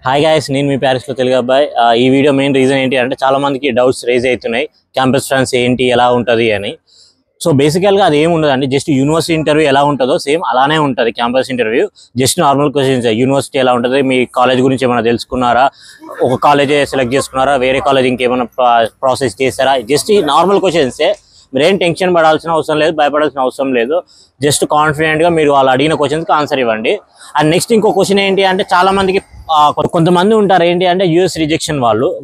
Hi guys, నేను మీ ప్యారిస్లో తెలుగు అబ్బాయి. ఈ వీడియో మెయిన్ రీజన్ ఏంటి అంటే చాలా మందికి డౌట్స్ రేజ్ అవుతున్నాయి. క్యాంపస్ ట్రాన్స్ ఏంటి, ఎలా ఉంటుంది అని. సో బేసికల్గా అది ఏమి ఉండదండి. జస్ట్ యూనివర్సిటీ ఇంటర్వ్యూ ఎలా ఉంటుందో సేమ్ అలానే ఉంటుంది campus interview. Just normal questions. University ఎలా ఉంటుంది, మీ కాలేజ్ గురించి ఏమైనా తెలుసుకున్నారా, ఒక కాలేజే సెలెక్ట్ చేసుకున్నారా, వేరే కాలేజ్ ఇంకేమైనా ప్రాసెస్ చేశారా, జస్ట్ ఈ నార్మల్ క్వశ్చన్సే. మీరేం టెన్షన్ పడాల్సిన అవసరం లేదు, భయపడాల్సిన అవసరం లేదు. జస్ట్ కాన్ఫిడెంట్గా మీరు వాళ్ళు అడిగిన క్వశ్చన్స్కి ఆన్సర్ ఇవ్వండి. అండ్ నెక్స్ట్ ఇంకో క్వశ్చన్ ఏంటి అంటే చాలా మందికి కొంతమంది ఉంటారు ఏంటి అంటే యూఎస్ రిజెక్షన్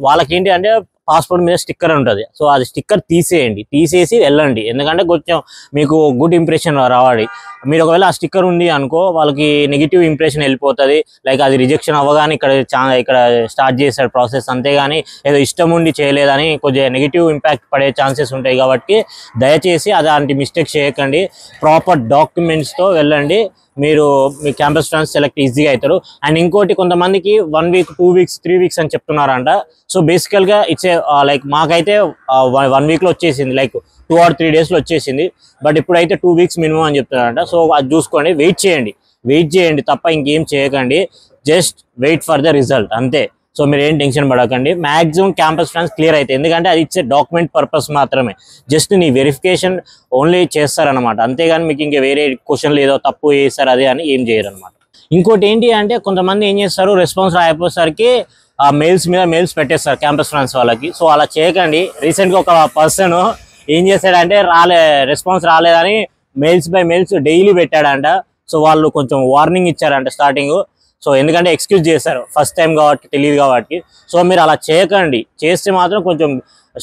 వాళ్ళకి ఏంటి అంటే పాస్పోర్ట్ మీద స్టిక్కర్ ఉంటుంది. సో అది స్టిక్కర్ తీసేసి వెళ్ళండి. ఎందుకంటే కొంచెం మీకు గుడ్ ఇంప్రెషన్ రావాలి. మీరు ఒకవేళ ఆ స్టిక్కర్ ఉంది అనుకో, వాళ్ళకి నెగిటివ్ ఇంప్రెషన్ వెళ్ళిపోతుంది. లైక్ అది రిజెక్షన్ అవ్వగానే ఇక్కడ స్టార్ట్ చేశాడు ప్రాసెస్, అంతేగాని ఏదో ఇష్టం ఉండి చేయలేదని కొద్దిగా నెగిటివ్ ఇంపాక్ట్ పడే ఛాన్సెస్ ఉంటాయి. కాబట్టి దయచేసి అలాంటి మిస్టేక్ చేయకండి. ప్రాపర్ డాక్యుమెంట్స్తో వెళ్ళండి. మీరు మీ క్యాంపస్ ట్రాన్స్ సెలెక్ట్ ఈజీగా అవుతారు. అండ్ ఇంకోటి, కొంతమందికి 1 వీక్ 2 వీక్స్ 3 వీక్స్ అని చెప్తున్నారంట. సో బేసికల్గా ఇట్స్ లైక్ మాకైతే 1 వీక్లో వచ్చేసింది, లైక్ 2 or 3 డేస్లో వచ్చేసింది. బట్ ఇప్పుడైతే 2 వీక్స్ మినిమం అని చెప్తున్నారంట. సో అది చూసుకోండి, వెయిట్ చేయండి తప్ప ఇంకేం చేయకండి. Just wait for the result అంతే. సో మీరు ఏం టెన్షన్ పడకండి. మ్యాక్సిమం క్యాంపస్ ట్రాన్స్ క్లియర్ అవుతాయి. ఎందుకంటే అది ఇచ్చే డాక్యుమెంట్ పర్పస్ మాత్రమే. జస్ట్ నీ వెరిఫికేషన్ ఓన్లీ చేస్తారనమాట. అంతేగాని మీకు ఇంకా వేరే క్వశ్చన్లు ఏదో తప్పు చేస్తారు అదే అని ఏం చేయరు అనమాట. ఇంకోటి ఏంటి అంటే కొంతమంది ఏం చేస్తారు, రెస్పాన్స్ రాకపోయేసరికి మెయిల్స్ మీద మెయిల్స్ పెట్టేస్తారు క్యాంపస్ ట్రాన్స్ వాళ్ళకి. సో అలా చేయకండి. రీసెంట్గా ఒక పర్సన్ ఏం చేశాడంటే రెస్పాన్స్ రాలేదని మెయిల్స్ బై మెయిల్స్ డైలీ పెట్టాడంట. సో వాళ్ళు కొంచెం వార్నింగ్ ఇచ్చారంట స్టార్టింగ్. సో ఎందుకంటే ఎక్స్క్యూజ్ చేశారు, ఫస్ట్ టైం కాబట్టి తెలియదు కాబట్టి. సో మీరు అలా చేయకండి. చేస్తే మాత్రం కొంచెం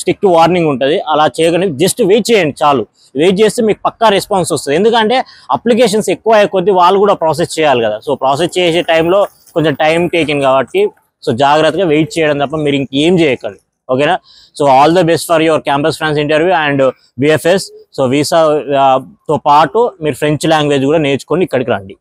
స్ట్రిక్ట్ వార్నింగ్ ఉంటుంది. అలా చేయకండి. జస్ట్ వెయిట్ చేయండి చాలు. వెయిట్ చేస్తే మీకు పక్కా రెస్పాన్స్ వస్తుంది. ఎందుకంటే అప్లికేషన్స్ ఎక్కువ అయ్యే కొద్దీ వాళ్ళు కూడా ప్రాసెస్ చేయాలి కదా. సో ప్రాసెస్ చేసే టైంలో కొంచెం టైం టేకింగ్ కాబట్టి సో జాగ్రత్తగా వెయిట్ చేయడం తప్ప మీరు ఇంకేం చేయకండి. ఓకేనా? So all the best for your campus trans interview and VFS. So వీసాతో పాటు మీరు ఫ్రెంచ్ లాంగ్వేజ్ కూడా నేర్చుకొని ఇక్కడికి రండి.